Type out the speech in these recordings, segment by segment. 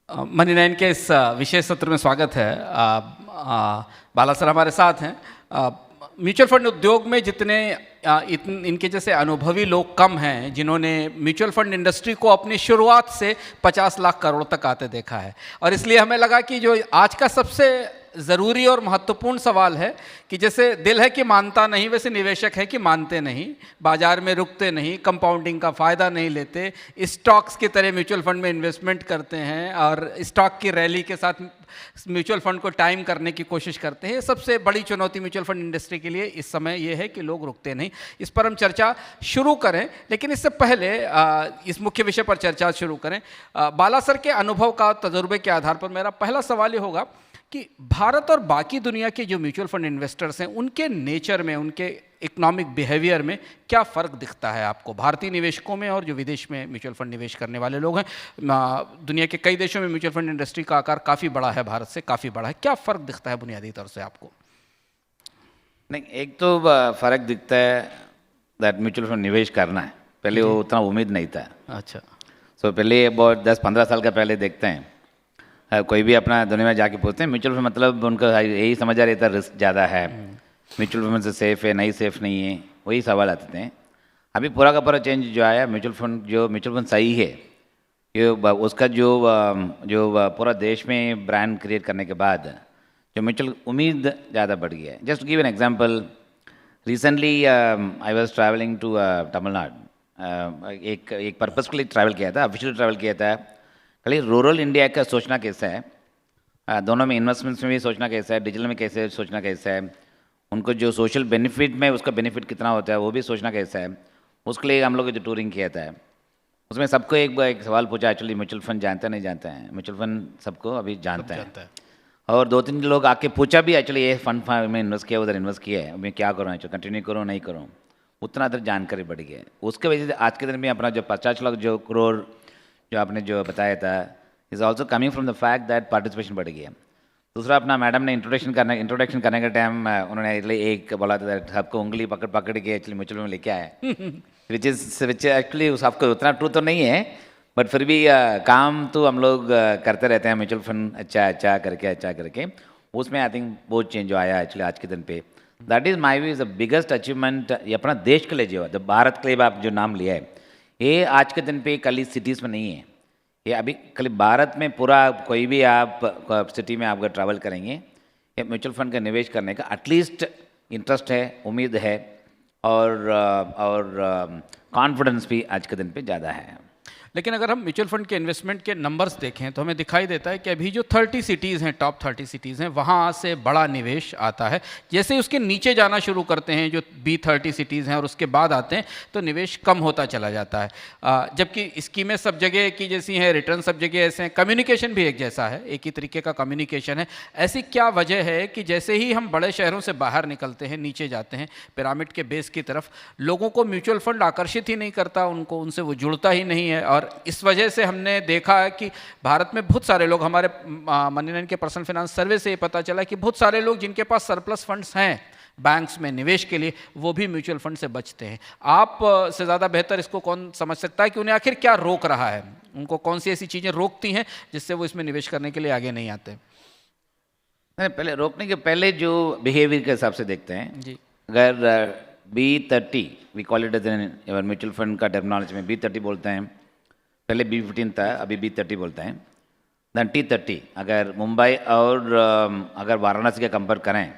Money nine के इस विशेष सत्र में स्वागत है। बाला सर हमारे साथ हैं। म्यूचुअल फंड उद्योग में जितने इनके जैसे अनुभवी लोग कम हैं जिन्होंने म्यूचुअल फंड इंडस्ट्री को अपनी शुरुआत से 50 लाख करोड़ तक आते देखा है। और इसलिए हमें लगा कि जो आज का सबसे ज़रूरी और महत्वपूर्ण सवाल है कि जैसे दिल है कि मानता नहीं, वैसे निवेशक है कि मानते नहीं, बाजार में रुकते नहीं, कंपाउंडिंग का फ़ायदा नहीं लेते, स्टॉक्स की तरह म्यूचुअल फंड में इन्वेस्टमेंट करते हैं और स्टॉक की रैली के साथ म्यूचुअल फंड को टाइम करने की कोशिश करते हैं। सबसे बड़ी चुनौती म्यूचुअल फंड इंडस्ट्री के लिए इस समय ये है कि लोग रुकते नहीं। इस पर हम चर्चा शुरू करें, लेकिन इससे पहले इस मुख्य विषय पर चर्चा शुरू करें। बाला सर के अनुभव का तजुर्बे के आधार पर मेरा पहला सवाल ये होगा कि भारत और बाकी दुनिया के जो म्यूचुअल फंड इन्वेस्टर्स हैं उनके नेचर में, उनके इकोनॉमिक बिहेवियर में क्या फ़र्क दिखता है आपको, भारतीय निवेशकों में और जो विदेश में म्यूचुअल फंड निवेश करने वाले लोग हैं? दुनिया के कई देशों में म्यूचुअल फंड इंडस्ट्री का आकार काफ़ी बड़ा है, भारत से काफ़ी बड़ा है। क्या फ़र्क दिखता है बुनियादी तौर से आपको? नहीं, एक तो फ़र्क दिखता है दैट म्यूचुअल फंड निवेश करना है। पहले वो उतना उम्मीद नहीं था। अच्छा। सो पहले बहुत 10-15 साल का पहले देखते हैं, कोई भी अपना दुनिया में जाके पूछते हैं म्यूचुअल फंड मतलब उनका यही समझ आ रहा था रिस्क ज़्यादा है, म्यूचुअल फंड से सेफ़ है नहीं, सेफ़ नहीं है, वही सवाल आते थे। अभी पूरा का पूरा चेंज जो आया, म्यूचुअल फंड सही है, ये उसका जो पूरा देश में ब्रांड क्रिएट करने के बाद जो म्यूचुअल उम्मीद ज़्यादा बढ़ गया है। Just give an example, recently I was travelling to Tamil Nadu. एक पर्पस के लिए ट्रैवल किया था, ऑफिशियल ट्रैवल किया था। खाली रूरल इंडिया का सोचना कैसा है, दोनों में इन्वेस्टमेंट्स में भी सोचना कैसा है, डिजिटल में कैसे सोचना कैसा है, उनको जो सोशल बेनिफिट में उसका बेनिफिट कितना होता है वो भी सोचना कैसा है, उसके लिए हम लोग जो टूरिंग किया था उसमें सबको एक सवाल पूछा। एक्चुअली म्यूचुअल फंड जानते नहीं जानते हैं? म्यूचुअल फंड सबको अभी जानता है। और 2-3 लोग आके पूछा भी, एक्चुअली ये फंड में इन्वेस्ट किया, उधर इन्वेस्ट किया है, मैं क्या करूँ, एक्चुअली कंटिन्यू करूँ नहीं करूँ, उतना अदर जानकारी बढ़ गया है। उसके वजह से आज के दिन में अपना जो 50 लाख जो करोड़ जो आपने जो बताया था is also coming from the fact that participation बढ़ गया। दूसरा, अपना मैडम ने इंट्रोडक्शन करने के टाइम उन्होंने एक बोला था सबको उंगली पकड़ के एक्चुअली म्यूचुअल में लेके आया, विच एक्चुअली आपको उतना ट्रू तो नहीं है, बट फिर भी काम तो हम लोग करते रहते हैं म्यूचुअल फंड अच्छा करके उसमें आई थिंक बहुत चेंज आया एक्चुअली आज के दिन पे। That is my view is the biggest achievement. ये अपना देश के लिए जो भारत के लिए आप जो नाम लिया है, ये आज के दिन पे कल सिटीज़ में नहीं है, ये अभी कल भारत में पूरा कोई भी आप सिटी में आप अगर ट्रैवल करेंगे, ये म्यूचुअल फंड का निवेश करने का एटलीस्ट इंटरेस्ट है, उम्मीद है और कॉन्फिडेंस भी आज के दिन पे ज़्यादा है। लेकिन अगर हम म्यूचुअल फंड के इन्वेस्टमेंट के नंबर्स देखें तो हमें दिखाई देता है कि अभी जो 30 सिटीज़ हैं, टॉप 30 सिटीज़ हैं, वहाँ से बड़ा निवेश आता है। जैसे ही उसके नीचे जाना शुरू करते हैं जो B30 सिटीज़ हैं और उसके बाद आते हैं तो निवेश कम होता चला जाता है। जबकि स्कीमें सब जगह की जैसी हैं, रिटर्न सब जगह ऐसे हैं, कम्युनिकेशन भी एक जैसा है, एक ही तरीके का कम्युनिकेशन है। ऐसी क्या वजह है कि जैसे ही हम बड़े शहरों से बाहर निकलते हैं, नीचे जाते हैं पिरामिड के बेस की तरफ, लोगों को म्यूचुअल फंड आकर्षित ही नहीं करता, उनको उनसे वो जुड़ता ही नहीं है। और इस वजह से हमने देखा है कि भारत में बहुत सारे लोग, हमारे मनी नाइन के पर्सनल फाइनेंस सर्वे से ये पता चला कि बहुत सारे लोग जिनके पास सरप्लस फंड्स हैं बैंक्स में निवेश के लिए, वो भी म्यूचुअल फंड से बचते हैं। आप से ज़्यादा बेहतर इसको कौन समझ सकता है कि उन्हें आखिर क्या रोक रहा है, उनको कौन सी ऐसी चीज़ें रोकती हैं जिससे वो इसमें निवेश करने के लिए आगे नहीं आते? पहले रोकने के पहले जो बिहेवियर के हिसाब से देखते हैं जी। अगर B30 we call it as an mutual fund का टर्मिनोलॉजी में B30 बोलते हैं, पहले B15 था, अभी B30 बोलते हैं। दैन T30 अगर मुंबई और अगर वाराणसी का कंपेयर करें,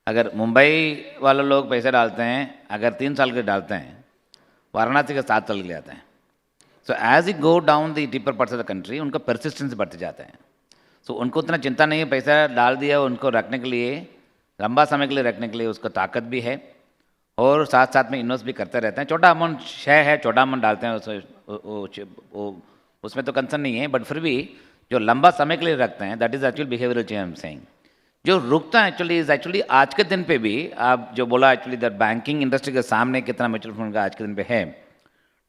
अगर मुंबई वाले लोग पैसे डालते हैं अगर 3 साल के डालते हैं, वाराणसी के 7 साल के लिए आते हैं। So as you go down the deeper parts of the country उनका परसिस्टेंस बढ़ते जाते हैं। सो उनको उतना चिंता नहीं है, पैसा डाल दिया उनको रखने के लिए, लंबा समय के लिए रखने के लिए उसका ताकत भी है और साथ साथ में इन्वेस्ट भी करते रहते हैं। छोटा अमाउंट है, छोटा अमाउंट डालते हैं उसमें तो कंसर्न नहीं है, बट फिर भी जो लंबा समय के लिए रखते हैं that is actually behavioural change I am saying. जो रुकता है एक्चुअली आज के दिन पे भी आप जो बोला एक्चुअली दैट बैंकिंग इंडस्ट्री के सामने कितना म्यूचुअल फंड का आज के दिन पे है,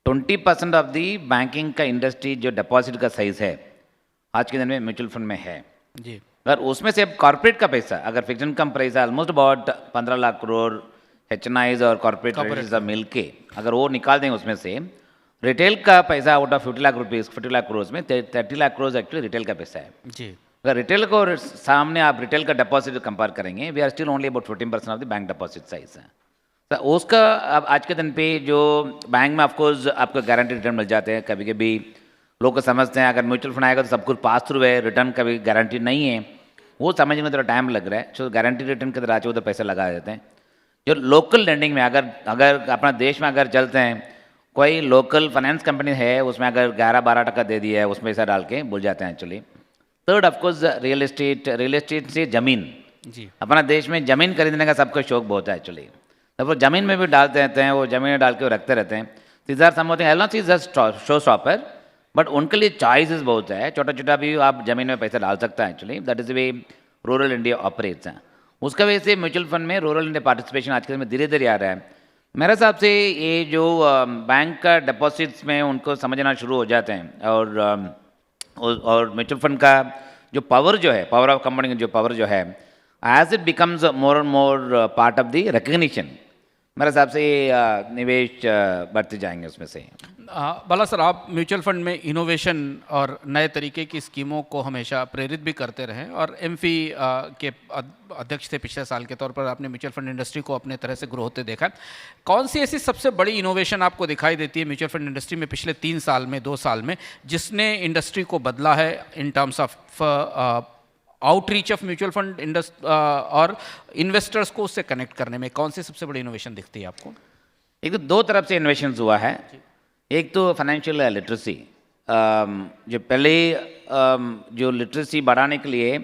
20% ऑफ दी बैंकिंग का इंडस्ट्री जो डिपॉजिट का साइज है आज के दिन में म्यूचुअल फंड में है जी। अगर उसमें से कॉर्पोरेट का पैसा, अगर फिक्स इनकम प्राइस है almost about 15 lakh crore HNIs और कॉर्पोरेट सब मिल के अगर वो निकाल दें उसमें से, रिटेल का पैसा out of 50 lakh rupees 50 lakh crore में 30 लाख करोड़ एक्चुअली रिटेल का पैसा है। जी। अगर रिटेल को सामने आप रिटेल का डिपॉजिट कंपेयर करेंगे, we are still only about 14% of the bank deposit size है। तो उसका अब आज के दिन पे जो बैंक में ऑफकोर्स आपको गारंटी रिटर्न मिल जाते हैं, कभी कभी लोग को समझते हैं अगर म्यूचुअल फंड आएगा तो सब कुछ पास थ्रू है, रिटर्न का भी गारंटी नहीं है, वो समझने में थोड़ा टाइम लग रहा है। तो गारंटी रिटर्न के तरह आते उधर पैसे लगा देते हैं। जो लोकल लेंडिंग में अगर अपना देश में अगर चलते हैं, कोई लोकल फाइनेंस कंपनी है उसमें अगर 11-12% दे दिया है, उसमें पैसा डाल के भूल जाते हैं actually. Third of course real estate से ज़मीन, जी। अपना देश में ज़मीन खरीदने का सबको शौक बहुत है एक्चुअली, तो वो ज़मीन में भी डालते रहते हैं, वो ज़मीन में डाल के वो रखते रहते हैं। These are something I not see just show stopper, but उनके लिए चॉइसेस बहुत है। छोटा छोटा भी आप ज़मीन में पैसा डाल सकते हैं actually. That is the way rural India operates हैं। उसका वजह से म्यूचुअल फंड में रूरल इंडिया पार्टिसिपेशन आज के दिन में धीरे धीरे आ रहा है। मेरे हिसाब से ये जो बैंक का डिपॉजिट्स में उनको समझना शुरू हो जाते हैं, और म्यूचुअल फंड का जो पावर जो है, पावर ऑफ कंपनी का जो पावर जो है, as it becomes more and more part of the recognition, मेरे हिसाब से निवेश बढ़ते जाएंगे उसमें से। बाला सर, आप म्यूचुअल फंड में इनोवेशन और नए तरीके की स्कीमों को हमेशा प्रेरित भी करते रहे, और एमफी के अध्यक्ष थे पिछले साल के तौर पर। आपने म्यूचुअल फंड इंडस्ट्री को अपने तरह से ग्रो होते देखा। कौन सी ऐसी सबसे बड़ी इनोवेशन आपको दिखाई देती है म्यूचुअल फंड इंडस्ट्री में पिछले 3 साल में, 2 साल में, जिसने इंडस्ट्री को बदला है in terms of outreach of mutual fund और इन्वेस्टर्स को उससे कनेक्ट करने में? कौन सी सबसे बड़ी इनोवेशन दिखती है आपको? एक तो 2 तरफ से इन्वेशन हुआ है। एक तो फाइनेंशियल लिटरेसी, जो पहले जो लिटरेसी बढ़ाने के लिए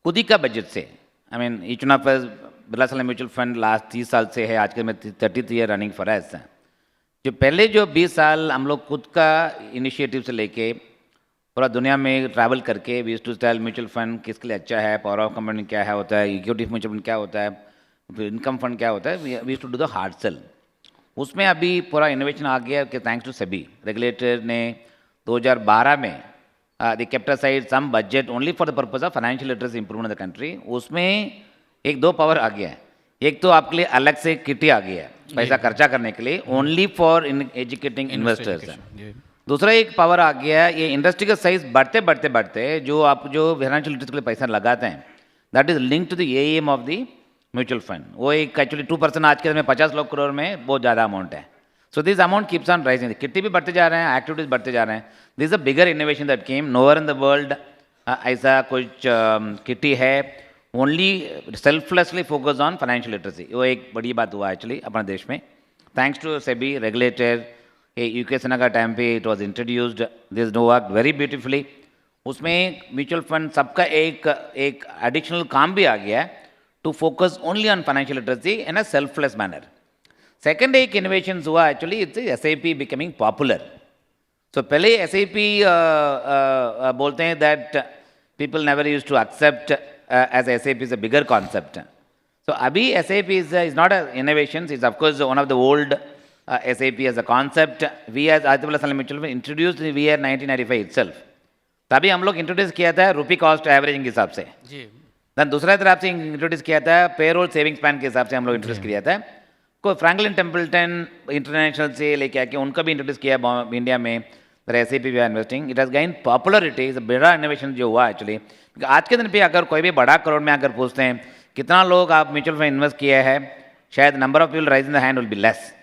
खुद ही का बजट से, I mean each one of us, Birla slam mutual fund last 30 साल से है, आज के में 30th year running for us. जो पहले जो 20 साल हम लोग खुद का इनिशिएटिव से लेके पूरा दुनिया में ट्रैवल करके we used to tell mutual fund किसके लिए अच्छा है, पावर ऑफ कंपनी क्या है होता है, इक्विटी म्यूचुअल फंड क्या होता है, इनकम फंड क्या होता है, we used to do the hard sell. उसमें अभी पूरा इनोवेशन आ गया कि थैंक्स टू सेबी रेगुलेटर ने 2012 में the kept aside some budget only for the purpose of financial literacy improvement the country. उसमें 1-2 पावर आ गया है। एक तो आपके लिए अलग से किटी आ गया है पैसा खर्चा करने के लिए, ओनली फॉर एजुकेटिंग इन्वेस्टर्स। दूसरा एक पावर आ गया है, ये इंडस्ट्री का साइज बढ़ते जो आप जो फाइनेंशियल लिटरेसी के लिए पैसा लगाते हैं, that is link to the A M of the mutual fund. वो एक एक्चुअली 2% आज के में 50 लाख करोड़ में बहुत ज़्यादा अमाउंट है। So this amount keeps on rising, kitty भी बढ़ते जा रहे हैं, एक्टिविटीज बढ़ते जा रहे हैं। This a bigger innovation that came, nowhere in the world ऐसा कुछ किट्टी है, only selflessly focus on financial literacy. वो एक बड़ी बात हुआ एक्चुअली अपने देश में, thanks to SEBI regulator. U K Sinha का टाइम पे it was introduced, this no work very beautifully. उसमें म्यूचुअल फंड सबका एक एडिशनल काम भी आ गया है, to focus only on financial literacy in a selfless manner. Second एक innovation हुआ actually, it's SAP becoming popular. So पहले SAP बोलते हैं that people never used to accept as SAP is a bigger concept. So अभी SAP is not an innovation, it's of course one of the old SAP as a concept. We as Aditya Birla Sun Life Mutual Fund introduced in the year 1995 itself. तभी हम लोग introduce किया था रुपी cost averaging के हिसाब से जी। Then दूसरा तरफ से इंट्रोड्यूस किया था पेरोल सेविंग्स प्लान के हिसाब से हम लोग इंट्रोड्यूस किया था। कोई फ्रैंकलिन टेम्पल्टन इंटरनेशनल से लेके आके उनका भी इंट्रोड्यूस किया इंडिया में, SAP we are investing, it has gain popularity, is बड़ा इनोवेशन जो हुआ एक्चुअली। आज के दिन पे अगर कोई भी बड़ा करोड़ में अगर पूछते हैं कितना लोग आप म्यूचुअल फंड इन्वेस्ट किया है, शायद number of people rise in the hand will be less.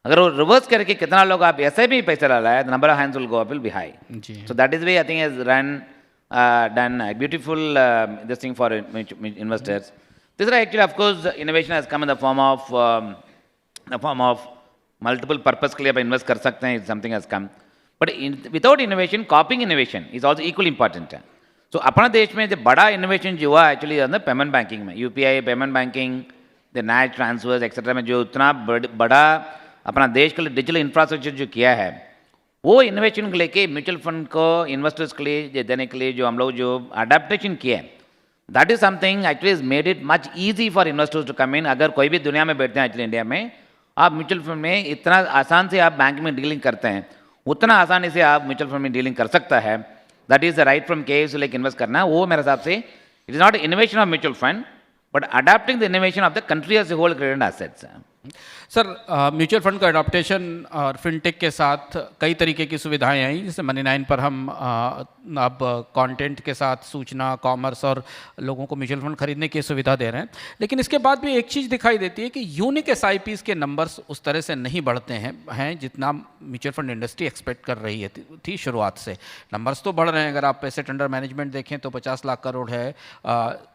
अगर वो रिवर्स करके कितना लोग आप ऐसे भी पैसा डाला है, the number of hands will go up will be high. So that is way I think has run done a beautiful this thing for investors. This is actually, of course, innovation has come in the form of multiple purpose के लिए आप invest कर सकते हैं, something has come. But without innovation, copying innovation is also equally important. So अपना देश में जो बड़ा innovation जो हुआ actually है पेमेंट बैंकिंग में, UPI payment banking, the NACH transfers etcetera में जो उतना बड़ा अपना देश के लिए डिजिटल इंफ्रास्ट्रक्चर जो किया है, वो इन्वेशन को लेके म्यूचुअल फंड को इन्वेस्टर्स के लिए देने के लिए जो हम लोग जो अडेप्टेशन किया है, that is something actually is made it much easy for investors to come in. अगर कोई भी दुनिया में बैठते हैं एक्चुअली इंडिया में, आप म्यूचुअल फंड में इतना आसान से आप बैंक में डीलिंग करते हैं, उतना आसानी से आप म्यूचुअल फंड में डीलिंग कर सकता है। That is the right from case like invest करना, वो मेरे हिसाब से it is not innovation of mutual fund but adapting the innovation of the country as a whole credit assets. Sir mutual fund का adaptation और fintech के साथ कई तरीके की सुविधाएं आई, जैसे मनी 9 पर हम अब कंटेंट के साथ सूचना, कॉमर्स और लोगों को म्यूचुअल फंड खरीदने की सुविधा दे रहे हैं। लेकिन इसके बाद भी एक चीज़ दिखाई देती है कि यूनिक एसआईपीज़ के नंबर्स उस तरह से नहीं बढ़ते हैं जितना म्यूचुअल फंड इंडस्ट्री एक्सपेक्ट कर रही थी शुरुआत से। नंबर्स तो बढ़ रहे हैं, अगर आप एसेट अंडर मैनेजमेंट देखें तो 50 लाख करोड़ है,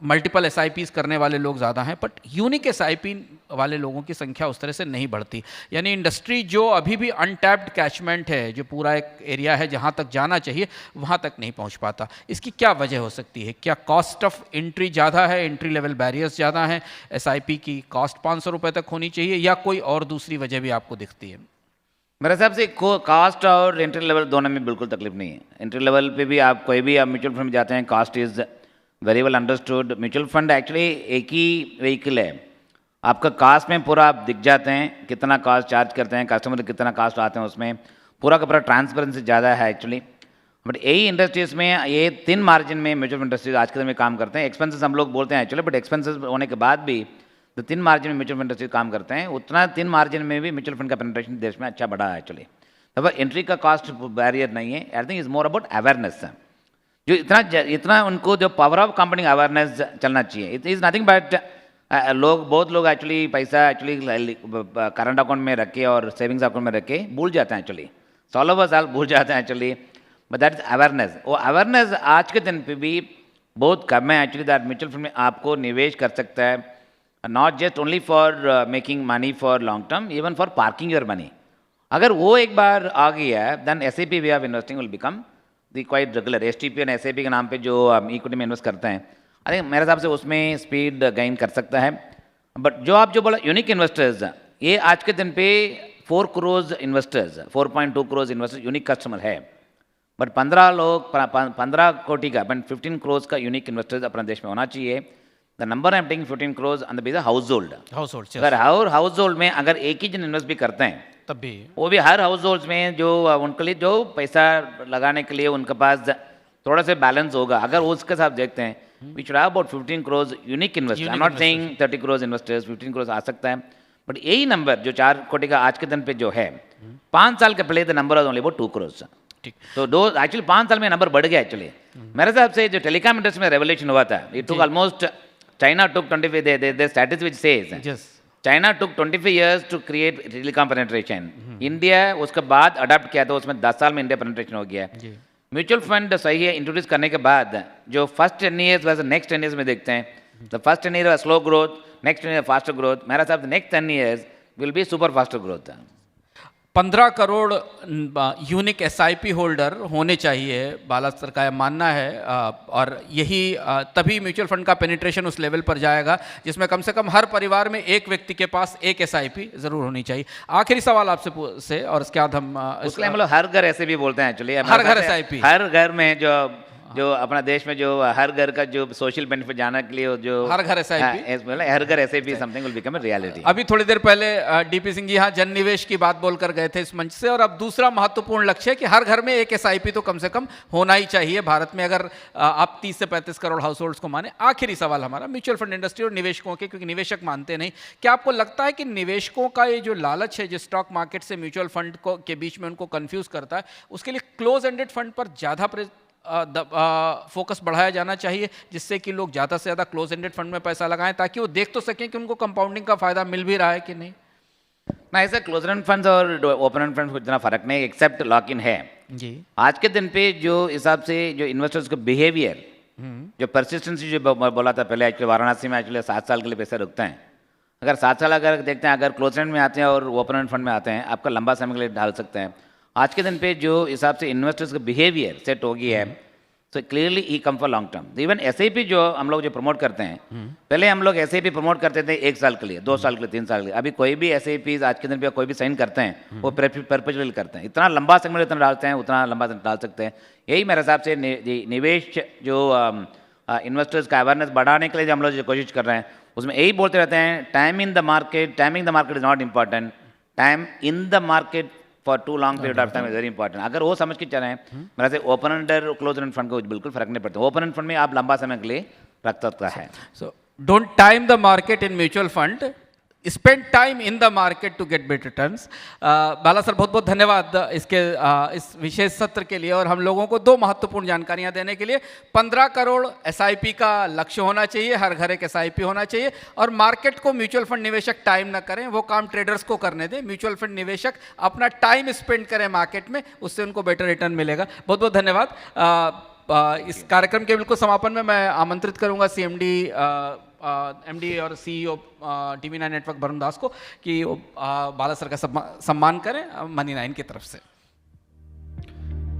मल्टीपल एसआईपीज़ करने वाले लोग ज़्यादा हैं, बट यूनिक एसआईपी वाले लोगों की संख्या उस तरह से नहीं बढ़ती। यानी इंडस्ट्री जो अभी भी अनटैप्ड कैचमेंट है, जो पूरा एक एरिया है जहां तक जाना चाहिए वहां तक नहीं पहुंच पाता। इसकी क्या वजह हो सकती है? क्या कॉस्ट ऑफ एंट्री ज़्यादा है, एंट्री लेवल बैरियर्स ज़्यादा हैं, एसआईपी की कॉस्ट 500 रुपये तक होनी चाहिए, या कोई और दूसरी वजह भी आपको दिखती है? मेरे हिसाब से कास्ट और एंट्री लेवल दोनों में बिल्कुल तकलीफ नहीं है। एंट्री लेवल पे भी आप कोई भी आप म्यूचुअल फंड में जाते हैं, cost is very well understood. Mutual fund actually एक ही व्हीकल है, आपका कास्ट में पूरा आप दिख जाते हैं, कितना कास्ट चार्ज करते हैं, कस्टमर कितना कास्ट आते हैं, उसमें पूरा का पूरा ट्रांसपेरेंसी ज़्यादा है एक्चुअली। बट यही इंडस्ट्रीज में ये 3 मार्जिन में म्यूचुअल फंड इंडस्ट्रीज आज के दिन में काम करते हैं। एक्सपेंसेस हम लोग बोलते हैं एक्चुअली, बट एक्सपेंसेस होने के बाद भी जो 3 मार्जिन में म्यूचुअल फंड इंडस्ट्रीज काम करते हैं, उतना 3 मार्जिन में भी म्यूचुअल फंड का पेनिट्रेशन देश में अच्छा बढ़ा है एक्चुअली। तब एंट्री का कॉस्ट बैरियर नहीं है, I think is more about awareness. जो इतना उनको जो पावर ऑफ कंपनी अवेयरनेस चलना चाहिए। इट इज़ नथिंग बट बहुत लोग एक्चुअली पैसा एक्चुअली करंट अकाउंट में रखे और सेविंग्स अकाउंट में रखे भूल जाते हैं एक्चुअली, सॉल ओवर साल भूल जाते हैं actually. But that is awareness. वो अवेयरनेस आज के दिन पे भी बहुत कम है एक्चुअली। दैट म्यूचुअल फंड में आपको निवेश कर सकता है, not just only for making money for long term, even for parking your money. अगर वो एक बार आ गया है, then SIP way of investing will become the quite regular. STP और एसआईपी के नाम पे जो इक्विटी में इन्वेस्ट करते हैं, आई थिंक मेरे हिसाब से उसमें स्पीड गेन कर सकता है। बट जो आप जो बोला यूनिक इन्वेस्टर्स, ये आज के दिन पे 4 crore investors, 4.2 crore investors unique customer है। बट 15 कोटि का 15 करोड़ का यूनिक इन्वेस्टर्स अपने देश में होना चाहिए। The number I am taking 15 crore on the basis house hold. अगर हाउस होल्ड में अगर एक ही जन इन्वेस्ट भी करते हैं, तब भी वो भी हर हाउस होल्ड में जो उनके लिए जो पैसा लगाने के लिए उनके पास थोड़ा सा बैलेंस होगा, अगर उसके साथ देखते हैं, we should have about 15 crore unique investors. I am not saying 30 crore investors, 15 crore आ सकता है। बट यही नंबर जो 4 कोटि का आज के दिन पे जो है, 5 साल के पहले the number was only about 2 crore. तो दो एक्चुअली 5 साल में नंबर बढ़ गया एक्चुअली। मेरे हिसाब से जो टेलीकॉम इंडस्ट्री में रेवोल्यूशन हुआ था, it took almost, China took 25, the statistic which says China took 25 years to create telecom penetration. India उसके बाद अडॉप्ट किया था, उसमें 10 साल में इंडिया पेनिट्रेशन हो गया। म्यूचुअल फंड सही है इंट्रोड्यूस करने के बाद जो फर्स्ट 10 years वैसे नेक्स्ट 10 years में देखते हैं, the first 10 years slow growth, next 10 years faster growth. मेरा हिसाब से next 10 years will be super faster growth. 15 crore unique SIP holder होने चाहिए, बाला सर का मानना है, और यही तभी म्यूचुअल फंड का पेनिट्रेशन उस लेवल पर जाएगा जिसमें कम से कम हर परिवार में एक व्यक्ति के पास एक एसआईपी जरूर होनी चाहिए। आखिरी सवाल आपसे से, और इसके बाद हम उसके मतलब हर घर ऐसे भी बोलते हैं एक्चुअली, हर घर एसआईपी, हर घर में जो अपना देश में जो हर घर का जो सोशल बेनिफिट जाने के लिए जो हर घर एसआईपी, हर घर SIP something will become a reality. अभी थोड़ी देर पहले डीपी सिंह जी यहाँ जन निवेश की बात बोलकर गए थे इस मंच से, और अब दूसरा महत्वपूर्ण लक्ष्य है कि हर घर में एक एसआईपी तो कम से कम होना ही चाहिए भारत में, अगर आप 30 से 35 करोड़ हाउस होल्ड्स को माने। आखिरी सवाल हमारा म्यूचुअल फंड इंडस्ट्री और निवेशकों के, क्योंकि निवेशक मानते नहीं, क्या आपको लगता है कि निवेशकों का ये जो लालच है जो स्टॉक मार्केट से म्यूचुअल फंड को के बीच में उनको कंफ्यूज करता है, उसके लिए क्लोज एंडेड फंड पर ज़्यादा फोकस बढ़ाया जाना चाहिए, जिससे कि लोग ज़्यादा से ज़्यादा क्लोज एंडेड फंड में पैसा लगाएं, ताकि वो देख तो सकें कि उनको कंपाउंडिंग का फायदा मिल भी रहा है कि नहीं? ना, ऐसा क्लोज एंड फंड्स और ओपन एंड फंड्स को इतना फर्क नहीं, एक्सेप्ट लॉक इन है जी। आज के दिन पे जो हिसाब से जो इन्वेस्टर्स का बिहेवियर, जो परसिस्टेंसी जो बोला था पहले, एक्चुअली वाराणसी में एक्चुअली 7 साल के लिए पैसा रुकते हैं। अगर 7 साल अगर देखते हैं, अगर क्लोज एंड में आते हैं और ओपन एंड फंड में आते हैं, आपका लंबा समय के लिए डाल सकते हैं। आज के दिन पे जो हिसाब से इन्वेस्टर्स का बिहेवियर सेट हो गया है, so clearly he come for long term. Even SIP जो हम लोग जो प्रमोट करते हैं, पहले हम लोग एसआईपी प्रमोट करते थे 1 साल के लिए, 2 साल के लिए, 3 साल के लिए। अभी कोई भी एसआईपी आज के दिन पे कोई भी साइन करते हैं, वो परपेचुअल करते हैं। इतना लंबा समय इतना डालते हैं, उतना लंबा डाल सकते हैं। यही मेरे हिसाब से निवेश जो इन्वेस्टर्स का अवेयरनेस बढ़ाने के लिए जो हम लोग जो कोशिश कर रहे हैं, उसमें यही बोलते रहते हैं, timing the market is not important, time in the market for too long period of time is very important. अगर वो समझ के चलें, मेरा से open end close end fund को बिल्कुल फर्क नहीं पड़ता। ओपन एंड फंड में आप लंबा समय के लिए रख सकता है। So don't time the market in mutual fund, spend time in the market to get better returns. Bala sir, बहुत बहुत धन्यवाद इस विशेष सत्र के लिए और हम लोगों को 2 महत्वपूर्ण जानकारियां देने के लिए। 15 करोड़ SIP का लक्ष्य होना चाहिए, हर घर एक SIP होना चाहिए, और मार्केट को म्यूचुअल फंड निवेशक टाइम ना करें, वो काम ट्रेडर्स को करने दें। म्यूचुअल फंड निवेशक अपना टाइम स्पेंड करें मार्केट में, उससे उनको बेटर रिटर्न मिलेगा। बहुत बहुत धन्यवाद। इस कार्यक्रम के बिल्कुल समापन में मैं आमंत्रित करूंगा MD और CEO TV9 नेटवर्क वरुण दास को कि बाला सर का सम्मान करें Money9 की तरफ से।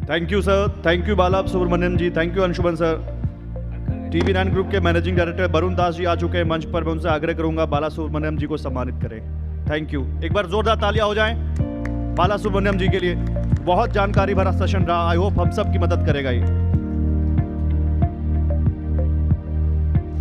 Thank you sir, thank you Bala Subramaniam ji, thank you Anshuman sir. TV9 group के मैनेजिंग डायरेक्टर वरुण दास जी आ चुके हैं मंच पर। मैं उनसे आग्रह करूंगा बाला सुब्रमण्यम जी को सम्मानित करें। Thank you. एक बार जोरदार तालियां हो जाएं बाला सुब्रमण्यम जी के लिए। बहुत जानकारी भरा सेशन रहा, आई होप हम सब की मदद करेगा ये।